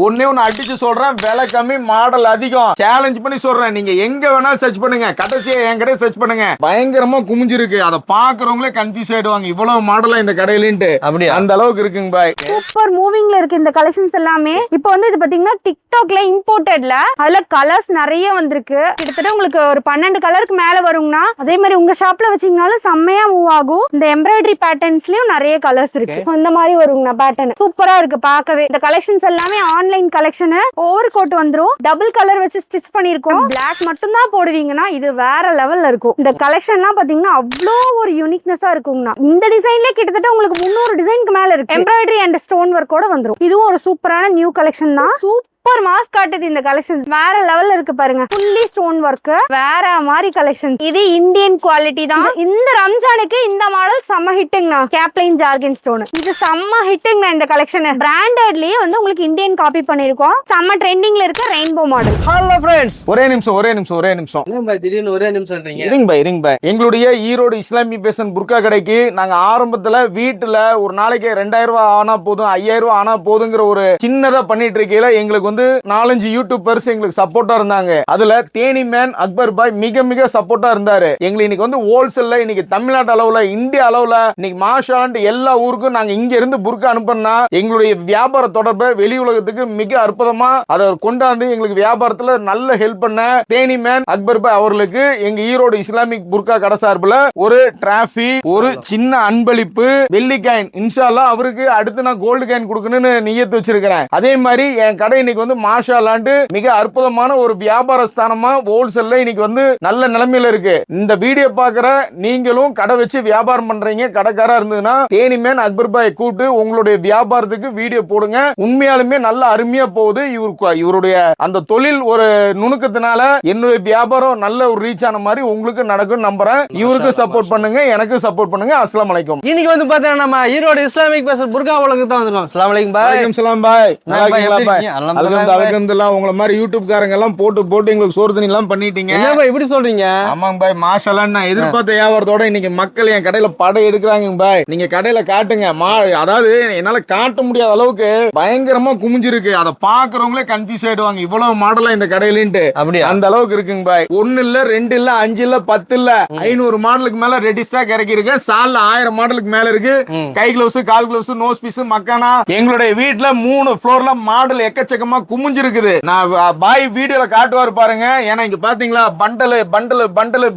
ஒன்னே ஒன்னு அடிச்சு சொல்றேன், விலை கம்மி, மாடல் அதிகம், சேலஞ்ச் பண்ணி சொல்றேன். நீங்க எங்க வேணாலும் சர்ச் பண்ணுங்க, கடைசியா என் கடையை சர்ச் பண்ணுங்க. பயங்கரமா குமிஞ்சிருக்கு, அதை பாக்குறவங்களே கன்ஃபியூஸ் ஆயிடுவாங்க, இவ்வளவு மாடலா இந்த கடையிலன்ட்டு. அப்படியே அந்த அளவுக்கு இருக்குங்க பாய். சூப்பர் மூவிங்ல இருக்கு இந்த கலெக்ஷன்ஸ் எல்லாமே. இப்போ வந்து இது பாத்தீங்கன்னா டிக்டாக்ல இம்போர்ட்டட்ல அதுல கலர்ஸ் நிறைய வந்திருக்கு. கிட்டத்தட்ட உங்களுக்கு ஒரு 12 கலருக்கு மேல வருங்கண்ணா. அதே மாதிரி உங்க ஷாப்ல வச்சீங்கனாலும் செம்மையா மூவ் ஆகும். இந்த எம்ப்ராய்டரி பேட்டர்ன்ஸ்லயும் நிறைய கலர்ஸ் இருக்கு. இந்த மாதிரி வருங்கண்ணா பேட்டர்ன் சூப்பரா இருக்கு பார்க்கவே. இந்த கலெக்ஷன்ஸ் எல்லாமே ஆன்லைன் கலெக்ஷன். ஓவர் கோட் வந்துரும், டபுள் கலர் வச்சு ஸ்டிச் பண்ணிருக்கோம். பிளாக் மட்டும் தான் போடுவீங்கன்னா இது வேற லெவல்ல இருக்கும். இந்த கலெக்ஷன்லாம் பாத்தீங்கன்னா அவ்வளோ ஒரு யூனிக்னஸா இருக்குங்கண்ணா. இந்த டிசைன்ல கிட்டத்தட்ட உங்களுக்கு 300 டிசைனுக்கு மேல இருக்கு. எம்ப்ராய்டரி அண்ட் ஸ்டோன் ஒர்க்கோட வந்துரும். இதுவும் ஒரு சூப்பரான நியூ கலெக்ஷன் தான். சூப்பர் மாஸ் காட்டுது இந்த கலெக்ஷன், வேற லெவல்ல இருக்கு பாருங்க. ஃபுல்லி ஸ்டோன் ஒர்க், வேற மாதிரி கலெக்ஷன். இது இந்தியன் குவாலிட்டி தான். இந்த ரம்ஜானுக்கு இந்த மாடல் செம்ம ஹிட்டுங்கண்ணா. கேப்லைன் ஜார்கின் ஸ்டோன் இது செம்ம ஹிட்டுங்கண்ணா. இந்த கலெக்ஷன் பிராண்டட்லயே வந்து உங்களுக்கு இந்தியன் காப்பி பண்ணிருக்கோம். செம்ம ட்ரெண்டிங்ல இருக்க ரெயின்போ மாடல். ஹலோ ஃப்ரெண்ட்ஸ், ஒரே நிமிஷம் திடீர்னு ஒரே நிமிஷம்ன்றீங்க. இருங்க பாய். எங்களுடைய ஈரோடு இஸ்லாமிக் பேஷன் புர்கா கடைக்கு நாங்க ஆரம்பத்துல வீட்டுல ஒரு நாளைக்கு 2000 ரூபாய் ஆனா போதும், 5000 ரூபாய் ஆனா போதுங்கிற ஒரு சின்னதா பண்ணிட்டு இருக்கையில எங்களுக்கு வந்து 4-5 யூடியூபர்ஸ் எங்களுக்கு சப்போர்ட்டா இருந்தாங்க. அதுல தேனி மேன் அக்பர் பாய் மிக மிக சப்போர்ட்டா இருந்தாரு. எங்களுக்கு இன்னைக்கு வந்து ஹோல்சேல்ல இன்னைக்கு தமிழ்நாடு அளவுல, இந்தியா அளவுல, இன்னைக்கு மாஷாலண்ட் எல்லா ஊருக்கும் நாங்க இங்க இருந்து புர்கா அனுப்புனா எங்களுடைய வியாபார தொடர்பை வெளி உலகத்துக்கு மிக அற்புதமா அதை கொண்டாந்து எங்களுக்கு வியாபாரத்துல நல்ல ஹெல்ப் பண்ண தேனி மேன் அக்பர் பாய் அவர்களுக்கு எங்க ஈரோடு இஸ்லாமிக் புர்கா கடை சார்பில் ஒரு டிராஃபி, ஒரு சின்ன அன்பளிப்பு, வெள்ளி காயின், இன்ஷா அல்லாஹ் அவருக்கு அடுத்து நான் கோல்டு காயின் கொடுக்கணும்னு நியத்து வச்சிருக்கிறேன். அதே மாதிரி என் கடை இன்னைக்கு வந்து மாஷாலாண்டு மிக அற்புதமான ஒரு வியாபார ஸ்தானமா ஹோல்சேல்ல இன்னைக்கு வந்து நல்ல நிலைமையில இருக்கு. இந்த வீடியோ பாக்குற நீங்களும் கடை வச்சு வியாபாரம் பண்றீங்க, கடைக்காரா இருந்ததுன்னா தேனி மேன் அக்பர் பாய் கூப்பிட்டு உங்களுடைய வியாபாரத்துக்கு வீடியோ போடுங்க. உண்மையாலுமே நல்ல அருமையா போகுது. இவருடைய அந்த தொழில் ஒரு நுணுக்கத்தினால என்னுடைய வியாபாரம் நல்ல ஒரு ரீச் ஆன மாதிரி உங்களுக்கு நடக்கும் நம்புறேன். இவருக்கு சப்போர்ட் பண்ணுங்க, எனக்கு சப்போர்ட் பண்ணுங்க. அஸ்ஸலாமு அலைக்கும். இன்னைக்கு வந்து பாத்தீங்கன்னா நம்ம ஈரோடு இஸ்லாமிக் பேஷன் புர்கா உலகத்துக்கு தான் வந்திருக்கோம். அஸ்ஸலாமு அலைக்கும் பாய். வலைக்கும் சலாம் பாய். அல்ஹம்துலில்லாஹ் உங்கள மாதிரி யூடியூப் காரங்க எல்லாம் போட்டு எங்களுக்கு சோறு தண்ணி எல்லாம் பண்ணிட்டீங்க. என்ன பாய் இப்படி சொல்றீங்க? ஆமாங்க பாய், மாஷாஅல்லாஹ் நான் எதிர்பார்த்த வியாபாரத்தோட இன்னைக்கு மக்கள் என் கடையில படை எடுக்கிறாங்க பாய். நீங்க கடையில காட்டுங்க. அதாவது என்னால காட்ட முடியாத அளவுக்கு பயங்கரமா குமிஞ்சிருக்கு, அதை பாக்குறவங்களே கன்ஃபியூஸ் ஆயிடுவாங்க, இவ்வளவு மாடலா இந்த கடையிலன்ட்டு. அப்படி அந்த அளவுக்கு இருக்குங்க பாய். 1 இல்ல 2 இல்ல 5 இல்ல 10 இல்ல 500 மாடலுக்கு மேல ரெடி ஸ்டாக் இறக்கி இருக்கு. சால்ல 1000 மாடலுக்கு மேல இருக்கு. கை கிளவுஸ், கால் கிளவுஸ், நோஸ் பீஸ், மக்கானா. எங்களுடைய வீட்டுல 3 ஃப்ளோர்ல மாடல் எக்கச்சக்கமா குமிஞ்சிருக்குது. நான் பாய் வீடியோல காட்டுவாரு பாருங்க. ஏன்னா இங்க பாத்தீங்களா bundle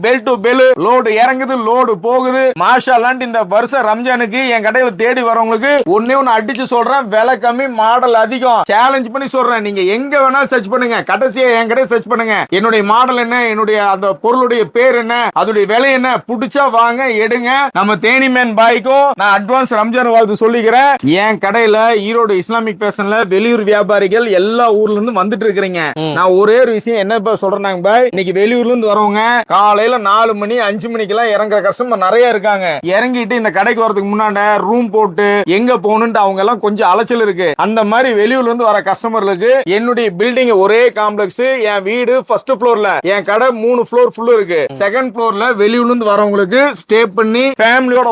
bell to bell load இறங்குது, லோடு போகுது. மாஷாஅல்லாஹ் இந்த வருஷம் ரம்ஜானுக்கு என் கடையில தேடி வரவங்களுக்கு ஒன்னே ஒன்னு அடிச்சு சொல்றேன், விலை கம்மி, மாடல் அதிகம், சேலஞ்ச் பண்ணி சொல்றேன். நீங்க எங்க வேணாலும் சர்ச் பண்ணுங்க, கடைசியா என் கடையை சர்ச் பண்ணுங்க. என்னுடைய மாடல் என்ன, என்னுடைய அந்த பொருளுடைய பேர் என்ன, அதோடைய விலை என்ன, பிடிச்சா வாங்க எடுங்க. நம்ம தேனி மேன் பாய்க்கும் நான் அட்வான்ஸ் ரம்ஜான் வாழ்த்து சொல்லிக்கிறேன். என் கடையில ஈரோடு இஸ்லாமிக் பேஷன்ல வெளியூர் வியாபாரிகள் எல்லா ஊர்ல இருந்து வந்துட்டு இருக்கிறீங்க. நான் ஒரே ஒரு விஷயம் என்ன சொல்றேன் பாய், இன்னைக்கு வெளியூர்ல இருந்து வரவங்க காலையில 4 மணி 5 மணிக்கெல்லாம் இறங்குற கஸ்டமர் நிறைய இருக்காங்க. இறங்கிட்டு இந்த கடைக்கு வரதுக்கு முன்னாடி ரூம் போட்டு எங்க போகணும்னு அவங்க எல்லாம் கொஞ்சம் அலைச்சல் இருக்கு. அந்த மாதிரி வெளியூர்ல இருந்து வர கஸ்டமர்களுக்கு என்னுடைய பில்டிங் ஒரே காம்ப்ளெக்ஸ், என் வீடு ஃபர்ஸ்ட் ஃப்ளோர்ல, என் கடை 3 ஃப்ளோர் ஃபுல்லு இருக்கு. செகண்ட் ஃப்ளோர்ல வெளியூர்ல இருந்து வரவங்களுக்கு ஸ்டே பண்ணி ஃபேமிலியோட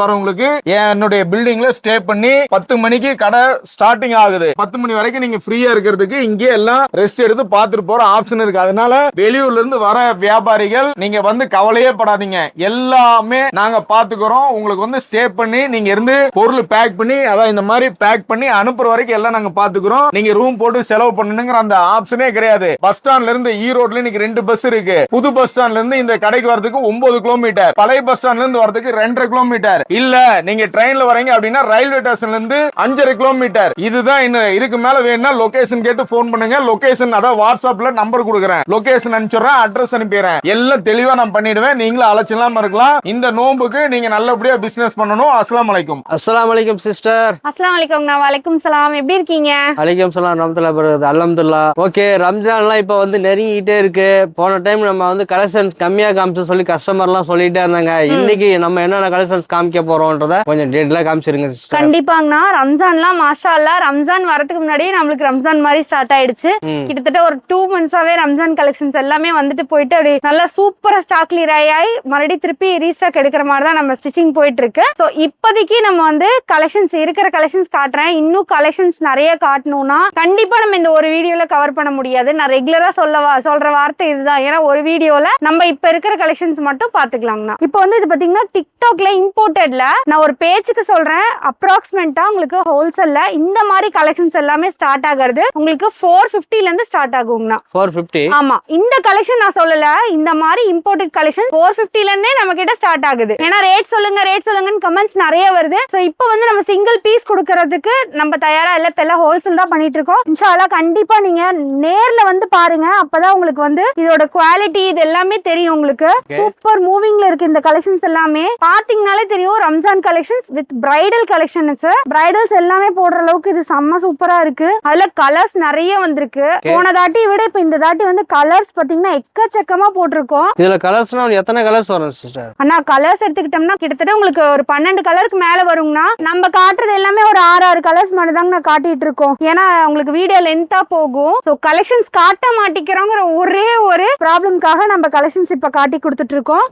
வரவங்களுக்கு என்னுடைய பில்டிங்ல ஸ்டே பண்ணி 10 மணிக்கு கடை ஸ்டார்டிங் ஆகுது. 10 மணி வரைக்கும் நீங்க ஃப்ரீயா இருக்கிறதுக்கு இங்கே எல்லாம் ரெஸ்ட் எடுத்து பார்த்துட்டு போற ஆப்ஷன் இருக்கு. அதனால வெளியூர்ல இருந்து வர வியாபாரிகள் நீங்க வந்து கவலையே படாதீங்க, எல்லாமே நாங்க பாத்துக்கிறோம். உங்களுக்கு வந்து ஸ்டே பண்ணி நீங்க இருந்து பொருள் பேக் பண்ணி, அதாவது இந்த மாதிரி பேக் பண்ணி அனுப்புற வரைக்கும் எல்லாம் நாங்க பாத்துக்கிறோம். நீங்க ரூம் போட்டு செலவு பண்ணணுங்கிற அந்த ஆப்ஷனே கிடையாது. பஸ் ஸ்டாண்ட்ல இருந்து ஈரோட்ல இன்னைக்கு 2 பஸ் இருக்கு. புது பஸ் ஸ்டாண்ட்ல இருந்து இந்த கடைக்கு வரதுக்கு 9 கிலோமீட்டர், பழைய பஸ் ஸ்டாண்ட்ல இருந்து வரதுக்கு 2.5 கிலோமீட்டர். இல்ல நீங்க ட்ரெயின்ல வரீங்க அப்படின்னா ரயில்வே ஸ்டேஷன்ல இருந்து 5.5 கிலோமீட்டர். இதுதான் இதுக்கு மேல வேணும்னா லொகேஷன் கேட்டு போன் பண்ணுங்க. லொகேஷன் அதாவது வாட்ஸ்அப்ல நம்பர் கொடுக்குறேன், லொகேஷன் அனுப்பிச்சுறேன், அட்ரஸ் அனுப்பிடுறேன். எல்லாம் தெளிவா நான் பண்ணிடுவேன். நீங்களும் அலைச்சலாம இருக்கலாம். இந்த நோம்புக்கு நீங்க நல்லபடியா பிசினஸ் பண்ணணும். அஸ்ஸலாமு அலைக்கும். அஸ்ஸலாமு அலைக்கும் சிஸ்டர். அஸ்ஸலாமு அலைக்கும். வலைக்கும் சலாம். எப்படி இருக்கீங்க? அலைக்கும் சலாம் ரஹ்மத்துல்லாஹி வபரகாத்துஹு. அல்ஹம்துலில்லாஹ். ஓகே, ரம்ஜான்லாம் இப்போ வந்து நெருங்கிட்டே இருக்கு. போன டைம் நம்ம வந்து கலெக்ஷன்ஸ் கம்மியா காமிச்சு சொல்லி கஸ்டமர்லாம் சொல்லிட்டே இருந்தாங்க. இன்னைக்கு நம்ம என்னென்ன கலெக்ஷன்ஸ் காமிக்க போறோம்ன்றத கொஞ்சம் டீடைலா காமிச்சிருங்க சிஸ்டர். கண்டிப்பாங்கண்ணா. ரம்ஜான்லாம் மாஷா அல்லாஹ் ரம்ஜான் வரதுக்கு முன்னாடி மறுபடியும் நம்மளுக்கு ரம்ஜான் மாதிரி ஸ்டார்ட் ஆயிடுச்சு. கிட்டத்தட்ட ஒரு 2 months-ஆவே ரம்ஜான் கலெக்ஷன்ஸ் எல்லாமே வந்துட்டு போயிட்டு அப்படி நல்லா சூப்பரா ஸ்டாக் கிளியர் ஆகி மறுபடியும் திருப்பி ரீஸ்டாக் எடுக்கிற மாதிரி தான் நம்ம ஸ்டிச்சிங் போயிட்டு இருக்கு. ஸோ இப்போதைக்கு நம்ம வந்து கலெக்ஷன்ஸ் இருக்கிற கலெக்ஷன்ஸ் காட்டுறேன். இன்னும் கலெக்ஷன்ஸ் நிறைய காட்டணும்னா கண்டிப்பா நம்ம இந்த ஒரு வீடியோல கவர் பண்ண முடியாது. நான் ரெகுலரா சொல்ற வார்த்தை இதுதான். ஏன்னா ஒரு வீடியோல நம்ம இப்ப இருக்கிற கலெக்ஷன்ஸ் மட்டும் பாத்துக்கலாங்கண்ணா. இப்போ வந்து இது பாத்தீங்கன்னா டிக்டாக்ல இம்போர்ட்டட்ல நான் ஒரு பேஜுக்கு சொல்றேன். அப்ராக்சிமேட்டா உங்களுக்கு ஹோல்சேல்ல இந்த மாதிரி கலெக்ஷன்ஸ் எல்லாமே ஸ்டார்ட் ஆகிறது உங்களுக்கு 450 இருந்து ஸ்டார்ட் ஆகுங்கண்ணா. 450. ஆமா, இந்த கலெக்ஷன் நான் சொல்லல. இந்த மாதிரி இம்போர்ட்டட் கலெக்ஷன் 450 இருந்தே நம்ம கிட்ட ஸ்டார்ட் ஆகுது. ஏன்னா ரேட் சொல்லுங்கன்னு கமெண்ட்ஸ் நிறைய வருது. சோ இப்போ வந்து நம்ம சிங்கிள் பீஸ் கொடுக்கறதுக்கு நம்ம தயாரா இல்ல. இப்ப எல்லாம் ஹோல்சேல் தான் பண்ணிட்டு இருக்கோம். இன்ஷா அல்லாஹ் கண்டிப்பா நீங்க நேர்ல வந்து பாருங்க. அப்பதான் உங்களுக்கு வந்து இதோட குவாலிட்டி இது எல்லாமே தெரியும். உங்களுக்கு சூப்பர் மூவிங்ல இருக்கு இந்த கலெக்ஷன்ஸ் எல்லாமே. பாத்தீங்கன்னாலே தெரியும் Ramzan collections with bridal collections. Bridals எல்லாமே போடுற அளவுக்கு இது செம்ம சூப்பரா இருக்கு. அதுல கலர்ஸ் நிறைய வந்திருக்கு. போன தாட்டி விட இப்ப இந்த தாட்டி வந்து கலர்ஸ் பாத்தீங்கன்னா எக்கச்சக்கமா போட்டிருக்கோம். இதுல கலர்ஸ்னா எத்தனை கலர்ஸ் வரும் சிஸ்டர்? அண்ணா கலர்ஸ் எடுத்துக்கிட்டோம்னா கிட்டத்தட்ட உங்களுக்கு ஒரு 12 கலருக்கு மேல வருங்கண்ணா. நம்ம காட்டுறது எல்லாமே ஒரு 6 கலர்ஸ் மட்டும் தாங்க நான் காட்டிட்டு இருக்கோம். ஏன்னா உங்களுக்கு வீடியோ லென்த்தா போகும். சோ கலெக்ஷன்ஸ் காட்ட மாட்டிக்கிறோங்கிற ஒரே ஒரு ப்ராப்ளம்காக நம்ம கலெக்ஷன்ஸ் இப்ப காட்டி கொடுத்துட்டு இருக்கோம்.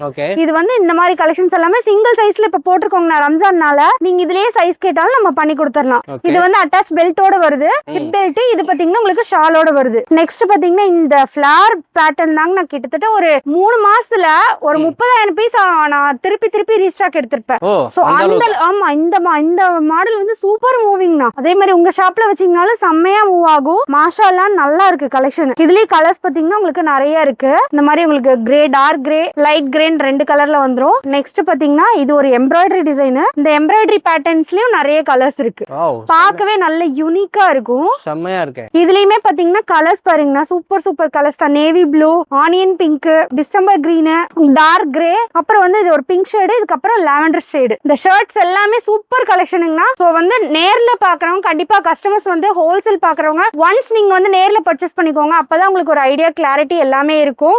இது வந்து இந்த மாதிரி கலெக்ஷன்ஸ் எல்லாமே சிங்கிள் சைஸ்ல இப்ப போட்டிருக்கோங்க ரம்ஜான்னால. நீங்க இதுலயே சைஸ் கேட்டாலும் நம்ம பண்ணி கொடுத்துடலாம். இது வந்து அட்டாச் பெல்ட்டோட வருது. ஹிப் பெல்ட் இது பாத்தீங்கன்னா உங்களுக்கு ஷாலோட வருது. நெக்ஸ்ட் பாத்தீங்கன்னா இந்த ஃபிளவர் பேட்டர்ன் தாங்க நான் கிட்டத்தட்ட ஒரு 3 மாசத்துல ஒரு 30,000 பீஸ் நான் திருப்பி ரீஸ்டாக் எடுத்திருப்பேன். சோ அந்த ஆமா இந்த மாடல் வந்து சூப்பர் மூவிங்னா. அதே மாதிரி உங்க ஷாப்ல வச்சீங்கனாலும் செம்மையா மூவ் ஆகும். மாஷா அல்லாஹ் நல்லா இருக்கு கலெக்ஷன். இதுலயே கலர்ஸ் பாத்தீங்கன்னா உங்களுக்கு நிறைய இருக்கு. இந்த மாதிரி உங்களுக்கு கிரே, டார்க் கிரே, லைட் கிரேன்னு 2 கலர்ல வந்துரும். நெக்ஸ்ட் பாத்தீங்கன்னா இது ஒரு எம்ப்ராய்டரி டிசைன். இந்த எம்ப்ராய்டரி பேட்டர்ன்ஸ்லயும் நிறைய கலர்ஸ் இருக்கு. பார்க்கவே நல்ல யூனிக்கா இருக்கும். செம்மையா இருக்கு. இதுலயுமே பாத்தீங்கன்னா கலர்ஸ் பாருங்கன்னா சூப்பர் கலர்ஸ் தான். Navy blue, onion pink, distemper green, dark grey, அப்புறம் வந்து இது ஒரு பிங்க் ஷேடு, இதுக்கப்புறம் லாவெண்டர் ஷேடு. இந்த ஷர்ட்ஸ் எல்லாமே சூப்பர் கலெக்ஷனுங்கண்ணா. சோ வந்து நேர்ல பாக்குறவங்க கண்டிப்பா கஸ்டமர்ஸ் வந்து ஹோல்சேல் பாக்குறவங்க ஒன்ஸ் நீங்க வந்து நேர்ல பர்ச்சேஸ் பண்ணிக்கோங்க. அப்பதான் உங்களுக்கு ஒரு ஐடியா கிளாரிட்டி எல்லாமே இருக்கும்.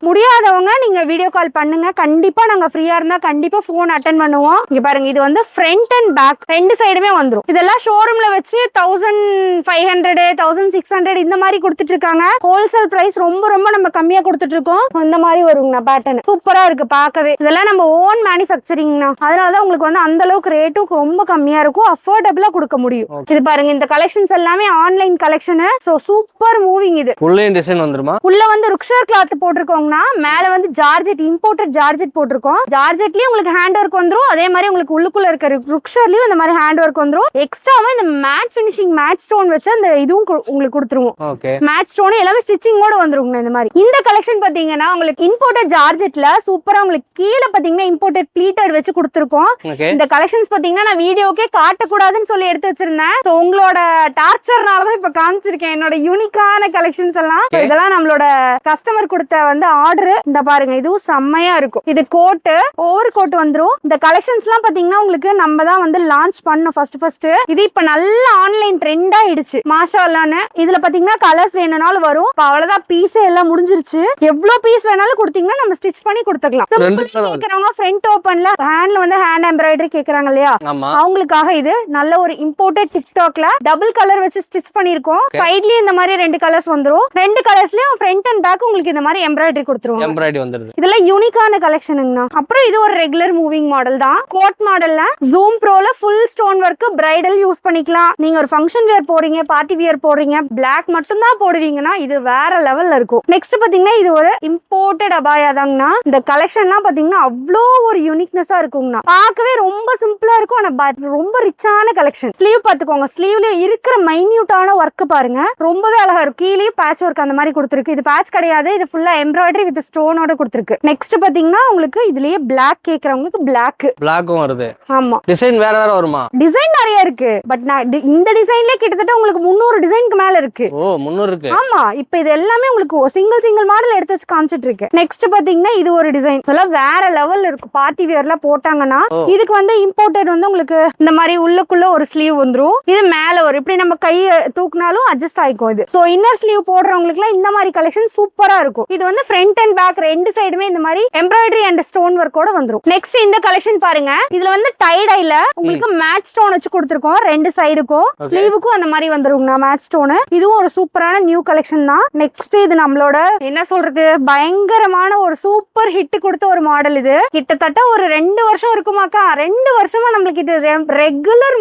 முடியாதவங்க நீங்க வீடியோ கால் பண்ணுங்க. கண்டிப்பா நாங்க ஃப்ரீயா இருந்தா கண்டிப்பா போன் அட்டென்ட் பண்ணுவோம். இங்க பாருங்க இது வந்து ஃப்ரண்ட் அண்ட் பேக் 2 சைடுமே வந்துரும். இதெல்லாம் ஷோரூம்ல வச்சு 1500 1600 இந்த மாதிரி கொடுத்துட்டு இருக்காங்க. ஹோல்சேல் பிரைஸ் ரொம்ப நம்ம கம்மியா கொடுத்துட்டு இருக்கோம். இந்த மாதிரி வருங்கண்ணா பேட்டர்ன் சூப்பரா இருக்கு பார்க்கவே. இதெல்லாம் நம்ம ஓன் மேனுஃபேக்சரிங்னா. அதனாலதான் உங்களுக்கு வந்து அந்த அளவுக்கு ரேட்டும் ரொம்ப கம்மியா இருக்கும். அஃபோர்டபிளா கொடுக்க முடியும். இது பாருங்க இந்த கலெக்ஷன்ஸ் எல்லாமே online collection. So super moving. இது உள்ள டிசைன் வந்துருமா? உள்ள வந்து ருக்ஷர் கிளாத் போட்டிருக்கோங்கண்ணா. மேல வந்து ஜார்ஜெட் இம்போர்ட்டட் ஜார்ஜெட் போட்டிருக்கோம். ஜார்ஜெட்லயும் உங்களுக்கு ஹேண்ட் ஒர்க் வந்துரும். அதே மாதிரி உங்களுக்கு உள்ளுக்குள்ள இருக்க ருக்ஷர்லயும் இந்த மாதிரி ஹேண்ட் ஒர்க் வந்துரும். எக்ஸ்ட்ராவா இந்த மேட் ஃபினிஷிங் மேட் ஸ்டோன் வச்சு அந்த இதுவும் உங்களுக்கு கொடுத்துருவோம். மேட் ஸ்டோன் எல்லாமே ஸ்டிச்சிங்கோட வந்துருங்க. இந்த மாதிரி இந்த கலெக்ஷன் பாத்தீங்கன்னா உங்களுக்கு இம்போர்ட்டட் ஜார்ஜெட்ல சூப்பரா உங்களுக்கு கீழே பாத்தீங்கன்னா இம்போர்ட்டட் ப்ளீட்டட் வச்சு கொடுத்துருக்கோம். இந்த கலெக்ஷன்ஸ் பாத்தீங்கன்னா நான் வீடியோக்கே காட்டக்கூடாதுன்னு சொல்லி எடுத்து வச்சிருந்தேன். உங்களோட டார்ச்சர்னாலதான் இப்ப காமிச்சிருக்கேன் என்னோட யூனிக்கான கலெக்ஷன்ஸ் எல்லாம். இதெல்லாம் நம்மளோட கஸ்டமர் கொடுத்த வந்து ஆர்டர். இந்த பாருங்க இதுவும் செம்மையா இருக்கும். இது கோட்டு ஓவர் கோட் வந்துரும். இந்த கலெக்ஷன்ஸ் எல்லாம் பாத்தீங்கன்னா உங்களுக்கு நம்ம தான் வந்து லான்ச் பண்ணோம் ஃபர்ஸ்ட். இது இப்ப நல்ல ஆன்லைன் ட்ரெண்ட் ஆயிடுச்சு மாஷா அல்லாஹ்னு. இதுல பாத்தீங்கன்னா கலர்ஸ் வேணும்னாலும் வரும். அவ்வளவுதான் பீஸே எல்லாம் முடிஞ்சிருச்சு. எவ்வளவு பீஸ் வேணாலும் கொடுத்தீங்கன்னா நம்ம ஸ்டிச் பண்ணி கொடுத்துக்கலாம். கேக்குறவங்க ஃப்ரண்ட் ஓபன்ல ஹேண்ட்ல வந்து ஹேண்ட் எம்ப்ராய்டரி கேக்குறாங்க இல்லையா, அவங்களுக்காக இது நல்ல ஒரு இம்போர்ட்டட் டிக்டாக்ல டபுள் கலர் வச்சு ஸ்டிச் பண்ணிருக்கோம். சைட்லயும் இந்த மாதிரி 2 கலர்ஸ் வந்துரும். 2 கலர்ஸ்லயும் ஃப்ரண்ட் அண்ட் பேக் உங்களுக்கு இந்த மாதிரி எம்ப்ராய்டரி கொடுத்துருவோம். எம்ப்ராய்டரி வந்துருது. இதெல்லாம் யூனிக்கான கலெக்ஷனுங்கண்ணா. அப்புறம் இது ஒரு ரெகுலர் மூவிங் மாடல் தான். கோட் மாடல்ல ஜூம் ப்ரோல full stone work bridal use பண்ணிக்கலாம். நீங்க ஒரு ஃபங்க்ஷன் வியர் போறீங்க, பார்ட்டி வியர் போறீங்க, பிளாக் மட்டும் தான் போடுவீங்கன்னா இது வேற லெவல்ல இருக்கும். நெக்ஸ்ட் பாத்தீங்கன்னா இது ஒரு இம்போர்ட்டட் அபாயா தாங்கண்ணா. இந்த கலெக்ஷன்லாம் பாத்தீங்கன்னா அவ்வளோ ஒரு யூனிக்னஸா இருக்குங்கண்ணா. பார்க்கவே ரொம்ப சிம்பிளா இருக்கும். ஆனா ரொம்ப ரிச்சான கலெக்ஷன். ஸ்லீவ் பாத்துக்கோங்க. ஸ்லீவ்ல இருக்கிற மைன்யூட்டான ஒர்க் பாருங்க ரொம்பவே அழகா இருக்கும். கீழே பேட்ச் ஒர்க் அந்த மாதிரி கொடுத்துருக்கு. இது பேட்ச் கிடையாது, இது ஃபுல்லா எம்ப்ராய்டரி வித் ஸ்டோனோட கொடுத்துருக்கு. நெக்ஸ்ட் பாத்தீங்கன்னா உங்களுக்கு இதுலயே பிளாக் கேக்குறவங்களுக்கு பிளாக்கும் வருது. ஆமா டிசைன் வேற வருமா? டிசைன் நிறைய இருக்கு. பட் இந்த டிசைன்ல கிட்டத்தட்ட உங்களுக்கு 300 டிசைனுக்கு மேல இருக்கு. 300 இருக்கு. ஆமா இப்ப இது எல்லாமே உங்களுக்கு சிங்கிள் மாடல் எடுத்து வச்சு காமிச்சிட்டு இருக்கு. நெக்ஸ்ட் பாத்தீங்கன்னா இது ஒரு டிசைன் இதெல்லாம் வேற லெவல்ல இருக்கு. பார்ட்டி வியர்ல போட்டாங்கன்னா இதுக்கு வந்து இம்போர்ட்டட் வந்து உங்களுக்கு இந்த மாதிரி உள்ளுக்குள்ள ஒரு ஸ்லீவ் வந்துரும். இது மேல ஒரு இப்படி நம்ம கையை தூக்குனாலும் அட்ஜஸ்ட் ஆயிக்கும். இது சோ இன்னர் ஸ்லீவ் போடுறவங்களுக்கு எல்லாம் இந்த மாதிரி கலெக்ஷன் சூப்பரா இருக்கும். இது வந்து ஃப்ரண்ட் அண்ட் பேக் 2 சைடுமே இந்த மாதிரி எம்ப்ராய்டரி அண்ட் ஸ்டோன் ஒர்க்கோட வந்துரும். நெக்ஸ்ட் இந்த கலெக்ஷன் பாருங்க. இதுல வந்து டை டைல உங்களுக்கு மேட் ஸ்டோன் வச்சு கொடுத்துருக்கோம். 2 சைடுக்கும் ஸ்லீவுக்கும் அந்த மாதிரி வந்துருங்கண்ணா மேட் ஸ்டோன். இதுவும் ஒரு சூப்பரான நியூ கலெக்ஷன் தான். நெக்ஸ்ட் இது நம்மளோட என்ன சொல்றது பயங்கரமான ஒரு சூப்பர் ஹிட் கொடுத்த ஒரு மாடல். இது கிட்டத்தட்ட ஒரு 2 வருஷம் இருக்குமாக்கா. 2 வருஷமா நம்மளுக்கு இது ரெகுலர்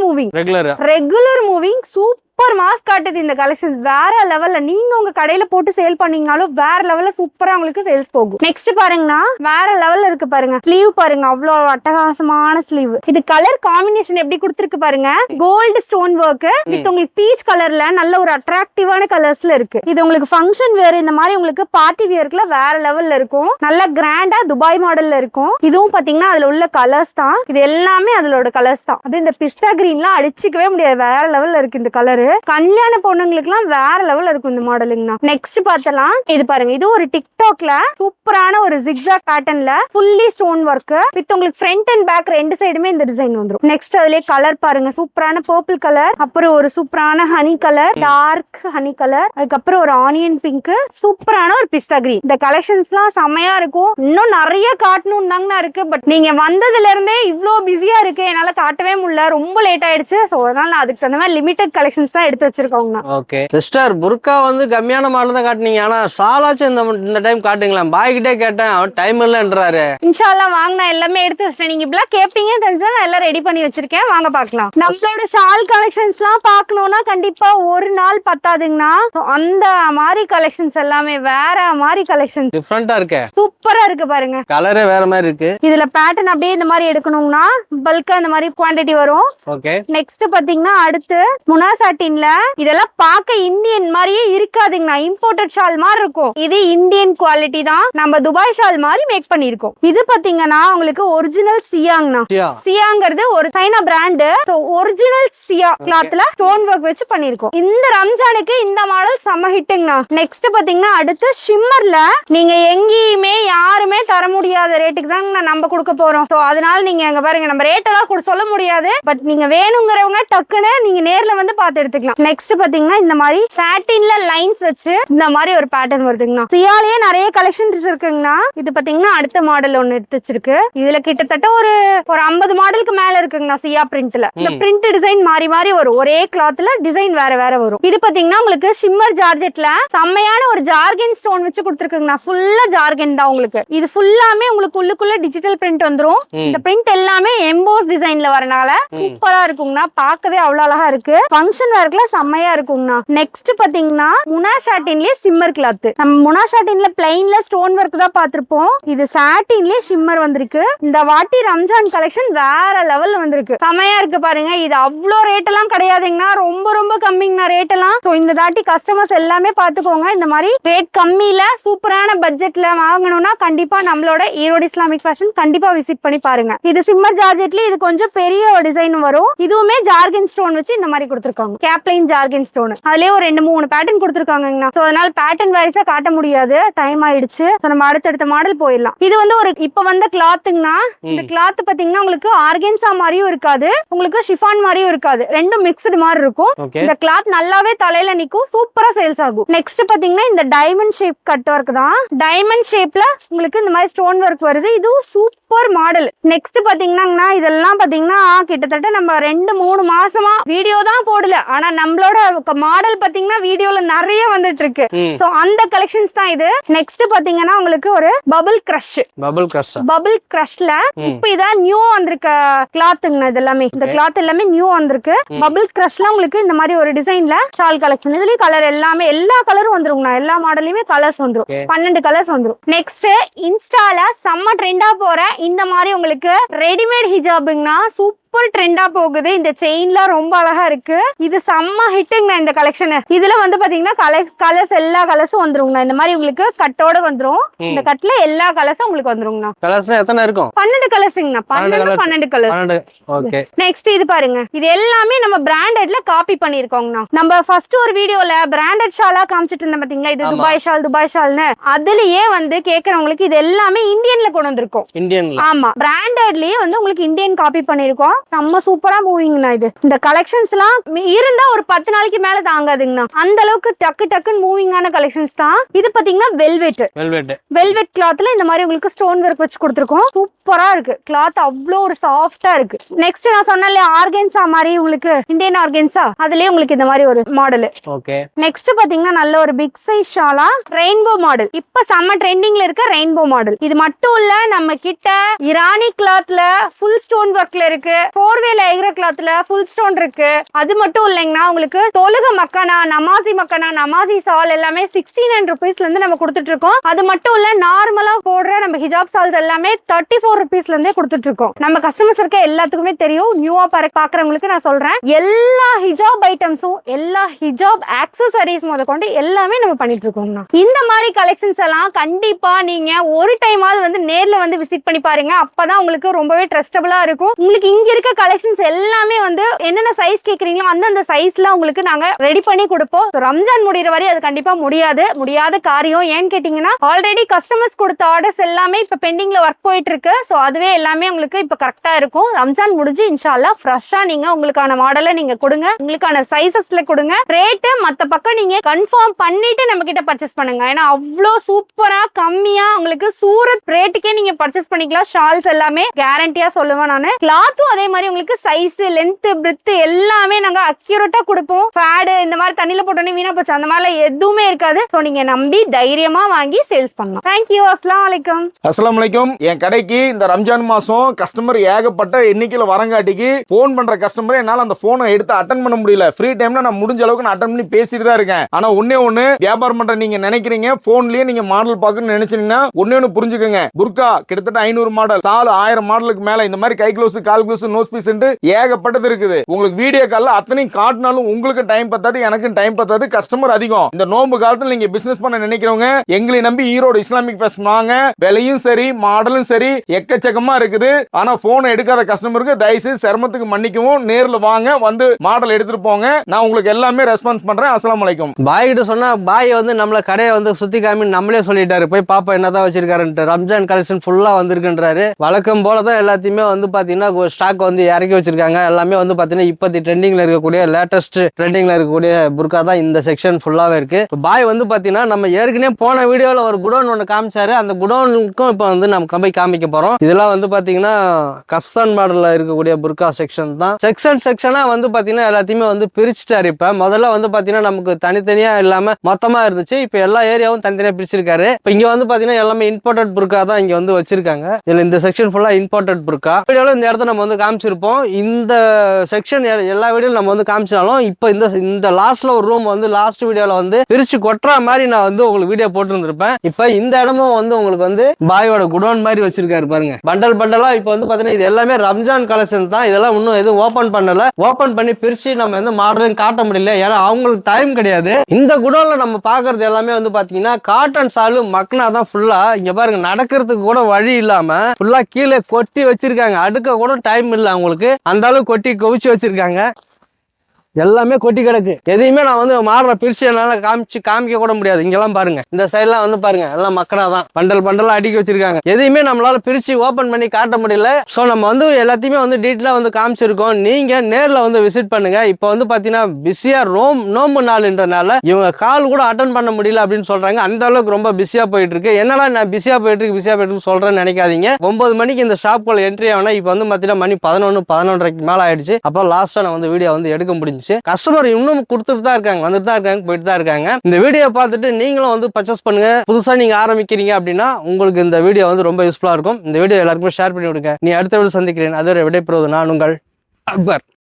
மூவிங் சூப்பர் மாஸ் காட்டுது. இந்த கலெக்ஷன்ஸ் வேற லெவல்ல. நீங்க உங்க கடையில போட்டு சேல் பண்ணீங்கனாலும் வேற லெவல்ல சூப்பரா உங்களுக்கு சேல்ஸ் போகும். நெக்ஸ்ட் பாருங்கன்னா வேற லெவல்ல இருக்கு பாருங்க. ஸ்லீவ் பாருங்க, அவ்வளவு அட்டகாசமான ஸ்லீவ். இது கலர் காம்பினேஷன் எப்படி கொடுத்திருக்கு பாருங்க. கோல்டு ஸ்டோன் ஒர்க் வித் உங்களுக்கு பீச் கலர்ல நல்ல ஒரு அட்ராக்டிவான கலர்ஸ்ல இருக்கு. இது உங்களுக்கு ஃபங்க்ஷன் வேர் இந்த மாதிரி உங்களுக்கு பார்ட்டி வியர்க்குல வேற லெவல்ல இருக்கும். நல்ல கிராண்டா துபாய் மாடல்ல இருக்கும். இதுவும் பாத்தீங்கன்னா அதுல உள்ள கலர்ஸ் தான். இது எல்லாமே அதோட கலர்ஸ் தான். அது இந்த பிஸ்தா கிரீன்லாம் அடிச்சுக்கவே முடியாது. வேற லெவல்ல இருக்கு இந்த கலரு. கல்யாண பொண்ணுங்களுக்கு எல்லாம் வேற லெவல்ல இருக்கும் இந்த மாடலுங்கண்ணா. நெக்ஸ்ட் பார்த்தலாம். இது பாருங்க, இது ஒரு டிக்டாக்ல சூப்பரான ஒரு ஜிக்ஸாக் பேட்டர்ன்ல ஃபுல்லி ஸ்டோன் ஒர்க் வித் உங்களுக்கு ஃப்ரண்ட் அண்ட் பேக் ரெண்டு சைடுமே இந்த டிசைன் வந்துரும். நெக்ஸ்ட் அதுலயே கலர் பாருங்க, சூப்பரான பர்பிள் கலர், அப்புறம் ஒரு சூப்பரான honey colour, dark honey colour, அதுக்கப்புறம் ஒரு ஆனியன் பிங்க், சூப்பரான ஒரு பிஸ்தா கிரீன். இந்த கலெக்ஷன்ஸ் எல்லாம் செமையா இருக்கும். இன்னும் நிறைய காட்டணும் தாங்கண்ணா இருக்கு. பட் நீங்க வந்ததுல இருந்தே இவ்ளோ பிஸியா இருக்கு, என்னால காட்டவே முடியல. ரொம்ப லேட் ஆயிடுச்சு. சோ அதனால நான் அதுக்கு தகுந்த மாதிரி லிமிடெட் கலெக்ஷன்ஸ் தான் எடுத்து வச்சிருக்கோங்க. ஓகே சிஸ்டர், புர்கா வந்து கம்மியான மாடல் தான் காட்டுனீங்க. ஆனா சாலாச்சும் இந்த டைம் காட்டுங்களா? பாய் கிட்டே கேட்டேன், அவன் டைம் இல்லன்றாரு. இன்ஷா அல்லாஹ் வாங்க, நான் எல்லாமே எடுத்து வச்சிட்டேன். நீங்க இப்பலாம் கேப்பீங்கன்னு தெரிஞ்சா நான் எல்லாம் ரெடி பண்ணி வச்சிருக்கேன். வாங்க பார்க்கலாம். நம்மளோட ஷால் கலெக்ஷன்ஸ்லாம் பார்க்கணும்னா கண்டிப்பா ஒரு நாள் பத்தாதுங்கண்ணா. அந்த மாதிரி கலெக்ஷன்ஸ் எல்லாமே வேற மாதிரி கலெக்ஷன்ஸ் டிஃபரெண்டா இருக்கு. சூப்பரா இருக்கு பாருங்க. கலரே வேற மாதிரி இருக்கு. இதுல பேட்டர்ன் அப்படியே இந்த மாதிரி எடுக்கணும்னா பல்கா இந்த மாதிரி குவாண்டிட்டி வரும். ஓகே நெக்ஸ்ட் பாத்தீங்கன்னா அடுத்து முனா சாட்டின்ல இதெல்லாம் பார்க்க இந்தியன் மாதிரியே இருக்காதுங்கண்ணா. இம்போர்ட்டட் ஷால் மாதிரி இருக்கும். இது இந்தியன் குவாலிட்டி தான். நம்ம துபாய் ஷால் மாதிரி மேக் பண்ணிருக்கோம். இது பாத்தீங்கன்னா உங்களுக்கு ஒரிஜினல் சியாங்கண்ணா. சியாங்கிறது ஒரு சைனா பிராண்ட். ஒரிஜினல் சியா கிளாத்ல ஸ்டோன் ஒர்க் வச்சு பண்ணிருக்கோம். இந்த ரம்ஜானுக்கு இந்த மாடல் செம ஹிட்டுங்கண்ணா. நெக்ஸ்ட் பாத்தீங்கன்னா அடுத்து ஷிம்மர்ல நீங்க எங்கேயுமே யாருமே தர முடியாத ரேட்டுக்கு தான் நம்ம கொடுக்க போறோம். அதனால நீங்க அங்க பாருங்க, நம்ம ரேட் எல்லாம் சொல்ல முடியாது. பட் நீங்க வேணுங்கிறவங்க டக்குன்னு நீங்க நேர்ல வந்து பார்த்து எடுத்துக்கலாம். நெக்ஸ்ட் பாத்தீங்கன்னா இந்த மாதிரி சாட்டின்ல லைன்ஸ் வச்சு இந்த மாதிரி ஒரு பேட்டர்ன் வருதுங்கண்ணா. சியாலேயே நிறைய கலெக்ஷன்ஸ் இருக்குங்கண்ணா. இது பாத்தீங்கன்னா அடுத்த மாடல் ஒன்னு எடுத்து வச்சிருக்கு. இதுல கிட்டத்தட்ட ஒரு 50 மாடலுக்கு மேல இருக்குங்கண்ணா. சியா பிரிண்ட்ல இந்த பிரிண்ட் டிசைன் மாறி மாறி வரும். ஒரே கிளாத்ல டிசைன் வேற வேற வரும். இது பாத்தீங்கன்னா உங்களுக்கு ஷிம்மர் ஜார்ஜெட்ல செம்மையான ஒரு ஜார்கன் ஸ்டோன் வச்சு கொடுத்துருக்குங்கண்ணா. ஃபுல்லா ஜார்கன் தான் உங்களுக்கு. இது ஃபுல்லாமே உங்களுக்கு உள்ளுக்குள்ள டிஜிட்டல் பிரிண்ட் வந்துரும். இந்த பிரிண்ட் எல்லாமே எம்போஸ் டிசைன்ல வரனால சூப்பரா இருக்குங்கண்ணா. பார்க்கவே அவ்வளவு அழகா இருக்கு. ஃபங்க்ஷன் வேர்க்ல செம்மையா இருக்குங்கண்ணா. நெக்ஸ்ட் பாத்தீங்கன்னா முனா சாட்டின்லயே சிம்மர் கிளாத். நம்ம முனா சாட்டின்ல பிளைன்ல ஸ்டோன் ஒர்க் தான் பாத்திருப்போம். இது சாட்டின்லயே ஷிம்மர் வந்திருக்கு. இந்த வாட்டி ரம்ஜான் கலெக்ஷன் வேற லெவல்ல வந்திருக்கு. செம்மையா இருக்கு பாருங்க. இது அவ்வளோ ரேட் எல்லாம் கிடையாதுங்கண்ணா. ரொம்ப ரொம்ப கம்மிங்கண்ணா ரேட் எல்லாம். சோ இந்த தாட்டி கஸ்டமர்ஸ் எல்லாமே பாத்துக்கோங்க. இந்த மாதிரி ரேட் கம்மியில சூப்பரான பட்ஜெட்ல வாங்கணும்னா கண்டிப்பா நம்மளோட ஈரோடு இஸ்லாமிக் ஃபேஷன் கண்டிப்பா விசிட் பண்ணி பாருங்க. இது சிம்மர் ஜார்ஜெட்ல இது கொஞ்சம் பெரிய டிசைன் வரும். இதுவுமே ஜார்கன் ஸ்டோன் வச்சு இந்த மாதிரி கொடுத்துருக்காங்க. கேப்லைன் ஜார்கன் ஸ்டோன். அதுலயே ஒரு 2-3 பேட்டர்ன் கொடுத்துருக்காங்கண்ணா. சோ அதனால பேட்டர்ன் வைஸா காட்ட முடியாது, டைம் ஆயிடுச்சு. சோ நம்ம அடுத்தடுத்த மாடல் போயிடலாம். இது வந்து ஒரு இப்ப வந்த கிளாத்துங்கண்ணா. இந்த கிளாத் பாத்தீங்கன்னா உங்களுக்கு ஆர்கன்சா மாதிரியும் இருக்காது, உங்களுக்கு ஷிஃபான் மாதிரியும் இருக்காது. ரெண்டும் மிக்ஸ்டு மாதிரி இருக்கும். இந்த கிளாத் நல்லாவே தலையில நிக்கும். சூப்பரா சேல்ஸ் ஆகும். நெக்ஸ்ட் பாத்தீங்கன்னா இந்த டைமண்ட் ஷேப் கட் ஒர்க் தான். டைமண்ட் ஷேப்ல உங்களுக்கு இந்த மாதிரி ஸ்டோன் ஒர்க் வருது. இதுவும் சூப்பர் மாடல். நெக்ஸ்ட் பாத்தீங்கன்னா இதெல்லாம் பாத்தீங்கன்னா கிட்டத்தட்ட நம்ம 2-3 மாசமா வீடியோ தான் போடல. ஆனா நம்மளோட மாடல் பாத்தீங்கன்னா வீடியோல நிறைய வந்துட்டு இருக்கு. சோ அந்த கலெக்ஷன்ஸ் தான் இது. நெக்ஸ்ட் பாத்தீங்கன்னா உங்களுக்கு ஒரு பபிள் கிரஷ்ல இப்ப இதான் நியூ வந்திருக்க கிளாத்துங்க. இது எல்லாமே இந்த கிளாத் எல்லாமே நியூ வந்திருக்கு. பபிள் கிரஷ்ல உங்களுக்கு இந்த மாதிரி ஒரு டிசைன்ல ஷால் கலெக்ஷன். இதுலயும் கலர் எல்லாமே எல்லா கலரும் வந்துருங்கண்ணா. எல்லா மாடலையுமே கலர்ஸ் வந்துரும். 12 கலர்ஸ் வந்துரும். நெக்ஸ்ட் இன்ஸ்டால செம்ம ட்ரெண்டா போற இந்த மாதிரி உங்களுக்கு ரெடிமேட் ஹிஜாபுங்கண்ணா. சூப்பர் ட்ரெண்டா போகுது. இந்த செயின்லாம் ரொம்ப அழகா இருக்கு. இது செம்ம ஹிட்டுங்கண்ணா இந்த கலெக்ஷன். இதுல வந்து பாத்தீங்கன்னா கலர்ஸ் எல்லா கலர்ஸும் வந்துருங்கண்ணா. இந்த மாதிரி உங்களுக்கு கட்டோட வந்துரும். இந்த கட்ல எல்லா கலர்ஸும் உங்களுக்கு வந்துருங்கண்ணா. கலர்ஸ்ல எத்தனை இருக்கும்? 12 கலர்ஸ்ங்கண்ணா. 12 கலர்ஸ். ஓகே. நெக்ஸ்ட் இது பாருங்க. இது எல்லாமே நம்ம பிராண்டட்ல காப்பி பண்ணிருக்கோங்கண்ணா. நம்ம ஃபர்ஸ்ட் ஒரு வீடியோல பிராண்டட் ஷாலா காமிச்சிட்டு இருந்தோம் பாத்தீங்களா, இது துபாய் ஷால்னு. அதுலயே வந்து கேக்குறவங்களுக்கு இது எல்லாமே இந்தியன்ல கொண்டு வந்திருக்கோம். இந்தியன்ல. ஆமா, பிராண்டட்லயே வந்து உங்களுக்கு இந்தியன் காப்பி பண்ணிருக்கோம். செம்ம சூப்பரா மூவிங்ண்ணா. இது இந்த கலெக்ஷன்ஸ் எல்லாம் இருந்தா ஒரு 10 நாளைக்கு மேல தாங்காதுங்கண்ணா. அந்த அளவுக்கு டக்கு டக்குன்னு மூவிங்கான கலெக்ஷன்ஸ் தான். இது பாத்தீங்கன்னா வெல்வெட் கிளாத்ல இந்த மாதிரி உங்களுக்கு ஸ்டோன் ஒர்க் வச்சு கொடுத்துருக்கோம். சூப்பரா இருக்கு கிளாத், அவ்வளோ ஒரு சாஃப்டா இருக்கு. நெக்ஸ்ட் நான் சொன்னேன் ஆர்கன்ஸா மாதிரி உங்களுக்கு இந்தியன் ஆர்கன்ஸா, அதுலயே உங்களுக்கு இந்த மாதிரி ஒரு மாடல். ஓகே. நெக்ஸ்ட் பாத்தீங்கன்னா நல்ல ஒரு big size Shala rainbow model. இப்ப செம்ம ட்ரெண்டிங்ல இருக்க ரெயின்போ மாடல். இது மட்டும் இல்ல, நம்ம கிட்ட இரானி கிளாத்ல ஃபுல் ஸ்டோன் ஒர்க்ல இருக்கு, 4-வேல எகிற கிளாத்ல ஃபுல் ஸ்டோன் இருக்கு. அது மட்டும் இல்லைங்கன்னா உங்களுக்கு தொழுக மக்கானா, நமாசி சால் எல்லாமே 69 ருபீஸ்ல இருந்து நம்ம கொடுத்துட்டு இருக்கோம். அது மட்டும் இல்ல, நார்மலா போடுற நம்ம ஹிஜாப் சால்ஸ் எல்லாமே 34 ருபீஸ்ல இருந்தே கொடுத்துட்டு இருக்கோம். நம்ம கஸ்டமர்ஸ் இருக்க எல்லாத்துக்குமே தெரியும். நியூவா பாக்குறவங்களுக்கு நான் சொல்றேன், எல்லா ஹிஜாப் ஐட்டம்ஸும் எல்லா ஹிஜாப் ஆக்சசரிஸ் முதற்கொண்டு எல்லாமே நம்ம பண்ணிட்டு இருக்கோம். இந்த மாதிரி கலெக்ஷன்ஸ் எல்லாம் கண்டிப்பா நீங்க ஒரு டைமாவது வந்து நேர்ல வந்து விசிட் பண்ணி பாருங்க. அப்பதான் உங்களுக்கு ரொம்பவே ட்ரஸ்டபிளா இருக்கும். உங்களுக்கு இங்க இருக்க கலெக்ஷன்ஸ் எல்லாமே வந்து என்னென்ன சைஸ் கேக்குறீங்களோ அந்தந்த சைஸ்ல உங்களுக்கு நாங்க ரெடி பண்ணி கொடுப்போம். ரம்ஜான் முடிகிற வரை அது கண்டிப்பா முடியாத காரியம். ஏன்னு கேட்டீங்கன்னா ஆல்ரெடி கஸ்டமர்ஸ் கொடுத்த ஆர்டர்ஸ் எல்லாமே இப்ப பெண்டிங்ல ஒர்க் போயிட்டு இருக்கு. சோ அதுவே எல்லாமே உங்களுக்கு இப்ப கரெக்டா இருக்கும். ரம்ஜான் முடிஞ்சு இன்ஷா அல்லாஹ் ஃப்ரெஷ்ஷா நீங்க உங்களுக்கான மாடலை நீங்க கொடுங்க, உங்களுக்கான சைசஸ்ல கொடுங்க. ரேட்டு மத்த பக்கம் நீங்க கன்ஃபார்ம் பண்ணிட்டு நம்ம கிட்ட பர்ச்சேஸ் பண்ணுங்க. ஏன்னா அவ்வளோ சூப்பரா கம்மியா உங்களுக்கு சூரத் ரேட்டுக்கே நீங்க பர்ச்சேஸ் பண்ணிக்கலாம். ஷால்ஸ் எல்லாமே கேரண்டியா சொல்லுவேன் நானு. கிளாத்தும் அதே மாதிரி உங்களுக்கு சைஸ், லென்த், பிரெத் எல்லாமே நாங்க அக்யூரேட்டா கொடுப்போம். ஃபேடு இந்த மாதிரி தண்ணியில போட்டோன்னே வீணா போச்சு அந்த மாதிரி எதுவுமே இருக்காது. சோ நீங்க நம்பி தைரியமா வாங்கி சேல்ஸ் பண்ணலாம். தேங்க்யூ. அஸ்ஸலாமு அலைக்கும். அஸ்ஸலாமு அலைக்கும். என் கடைக்கு இந்த ரம்ஜான் மாசம் கஸ்டமர் ஏகப்பட்ட எண்ணிக்கையில வரங்காட்டிக்கு போன் பண்ற கஸ்டமர் என்னால அந்த போனை எடுத்து அட்டன் பண்ண முடியல. ஃப்ரீ டைம்ல நான் முடிஞ்ச அளவுக்கு நான் அட்டன் பண்ணி பேசிட்டு தான் இருக்கேன். ஆனா ஒண்ணு வியாபாரம் பண்ற நீங்க நினைக்கிறீங்க போன்லயே நீங்க மாடல் பார்க்கணும்னு நினைச்சீங்கன்னா ஒண்ணு புரிஞ்சுக்கோங்க. புர்கா கிட்டத்தட்ட 500 மாடல், சால் 1000 மாடலுக்கு மேல, இந்த மாதிரி கை க்ளோஸ், கால் க்ளோஸ், நோஸ் பீஸ் ஏகப்பட்டது இருக்குது. உங்களுக்கு வீடியோ கால்ல அத்தனையும் காட்டினாலும் உங்களுக்கு டைம் பத்தாது, எனக்கு டைம் பத்தாது, கஸ்டமர் அதிகம். இந்த நோம்பு காலத்துல நீங்க பிசினஸ் பண்ண நினைக்கிறவங்க எங்களை நம்பி ஈரோடு இஸ்லாமிக் பேசுனாங்க. விலையும் சரி மாடலும் சரி எக்கச்சக்கமா இருக்குது. ஆனா போன் எடுக்காத கஸ்டமருக்கு தயவுசெய்து சிரமத்துக்கு மன்னிக்கவும், நேர்ல வாங்க, வந்து மாடல் எடுத்துட்டு போங்க. நான் உங்களுக்கு எல்லாமே ரெஸ்பான்ஸ் பண்றேன். அஸ்ஸலாமு அலைக்கும். பாய் கிட்ட சொன்னா பாய் வந்து நம்மள கடையை வந்து சுத்தி காமி நம்மளே சொல்லிட்டாரு, போய் பாப்பா என்னதான் வச்சிருக்காருன்ட்டு. ரம்ஜான் கலெக்ஷன் ஃபுல்லா வந்திருக்குன்றாரு. வழக்கம் போலதான் எல்லாத்தையுமே வந்து பாத்தீங்கன்னா ஸ்டாக் வந்து இறக்கி வச்சிருக்காங்க. எல்லாமே வந்து பாத்தீங்கன்னா இப்பத்தி ட்ரெண்டிங்ல இருக்கக்கூடிய லேட்டஸ்ட் ட்ரெண்டிங்ல இருக்கக்கூடிய புர்கா தான் இந்த செக்ஷன் ஃபுல்லாவே இருக்கு. பாய் வந்து பாத்தீங்கன்னா நம்ம ஏற்கனவே போன வீடியோல ஒரு குடோன் ஒன்று காமிச்சாரு. அந்த குடோனுக்கும் இப்ப வந்து நம்ம போய் காமிக்க போறோம். இதெல்லாம் வந்து பாத்தீங்கன்னா கப்ஸ்தான் மாடல்ல இருக்கக்கூடிய புர்கா செக்ஷன் தான். செக்ஷனா வந்து பாத்தீங்கன்னா எல்லாத்தையுமே வந்து பிரிச்சுட்டாரு. இப்ப முதல்ல வந்து பாத்தீங்கன்னா நமக்கு தனித்தனியா இல்லாம மொத்தமா இருந்துச்சு. இப்ப எல்லா ஏரியாவும் தனித்தனியா பிரிச்சிருக்காரு. இப்ப இங்க வந்து பாத்தீங்கன்னா எல்லாமே இம்போர்ட்டட் புர்கா தான் இங்க வந்து வச்சிருக்காங்க. இதுல இந்த செக்ஷன் ஃபுல்லா இம்போர்ட்டட் புர்கா. வீடியோல இந்த இடத்த நம்ம வந்து காமிச்சிருப்போம். இந்த செக்ஷன் எல்லா வீடியோல நம்ம வந்து காமிச்சாலும் இப்ப இந்த லாஸ்ட்ல ஒரு ரூம் வந்து லாஸ்ட் வீடியோல வந்து பிரிச்சு கொட்டுற மாதிரி நான் வந்து உங்களுக்கு வீடியோ போட்டுருந்திருப்பேன். இப்ப இந்த இடமும் வந்து உங்களுக்கு வந்து பாயோட குடோன் மாதிரி வச்சிருக்காரு பாருங்க. பண்டலா இப்ப வந்து பாத்தீங்கன்னா இது எல்லாமே ரம்ஜான் கலெக்ஷன் தான். இதெல்லாம் இன்னும் எதுவும் ஓபன் பண்ணல. ஓபன் பண்ணி பிரிச்சு நம்ம எந்த மாடலும் காட்ட முடியல, ஏன்னா அவங்களுக்கு டைம் கிடையாது. இந்த குடோன்ல நம்ம பாக்குறது எல்லாமே வந்து பாத்தீங்கன்னா காட்டன் சாலு மக்னா தான் ஃபுல்லா. இங்க பாருங்க, நடக்கிறதுக்கு கூட வழி இல்லாம ஃபுல்லா கீழே கொட்டி வச்சிருக்காங்க. அடுக்க கூட டைம் இல்லை அவங்களுக்கு, அந்த அளவுக்கு கொட்டி குவிச்சு வச்சிருக்காங்க. எல்லாமே கொட்டி கிடக்கு. எதையுமே நான் வந்து மாடலை பிரிச்சு என்னால காமிக்க கூட முடியாது. இங்கெல்லாம் பாருங்க, இந்த சைட்லாம் வந்து பாருங்க, எல்லாம் மக்கனா தான் பண்டல் அடுக்கி வச்சிருக்காங்க. எதையுமே நம்மளால பிரிச்சு ஓபன் பண்ணி காட்ட முடியல. ஸோ நம்ம வந்து எல்லாத்தையுமே வந்து டீட்டெயிலா வந்து காமிச்சிருக்கோம். நீங்க நேர்ல வந்து விசிட் பண்ணுங்க. இப்போ வந்து பாத்தீங்கன்னா பிஸியா நோம்பு நாள்ன்றதுனால இவங்க கால் கூட அட்டன் பண்ண முடியல அப்படின்னு சொல்றாங்க. அந்த அளவுக்கு ரொம்ப பிஸியா போயிட்டு இருக்கு. என்னடா நான் பிஸியா போயிட்டு இருக்கு சொல்றேன்னு நினைக்காதீங்க. 9 மணிக்கு இந்த ஷாப்புக்குள்ள என்ட்ரி ஆகணும். இப்போ வந்து பாத்தீங்கன்னா மணி 11:30 மேல ஆயிடுச்சு. அப்போ லாஸ்டா நான் வந்து வீடியோ வந்து எடுக்க முடிஞ்சு. கஸ்டமர் இன்னும் கொடுத்துட்டு தான் இருக்காங்க, வந்துட்டு தான் இருக்காங்க, போயிட்டு தான் இருக்காங்க. இந்த வீடியோ பார்த்துட்டு நீங்களும் வந்து பர்ச்சேஸ் பண்ணுங்க. புதுசா நீங்க ஆரம்பிக்கிறீங்க அப்படின்னா உங்களுக்கு இந்த வீடியோ வந்து ரொம்ப யூஸ்ஃபுல்லா இருக்கும். இந்த வீடியோ எல்லாருக்குமே ஷேர் பண்ணி விடுங்க. நீ அடுத்த வீடியோ சந்திக்கிறேன். அதுவரை விடைபெறுவது நான் உங்கள் அக்பர்.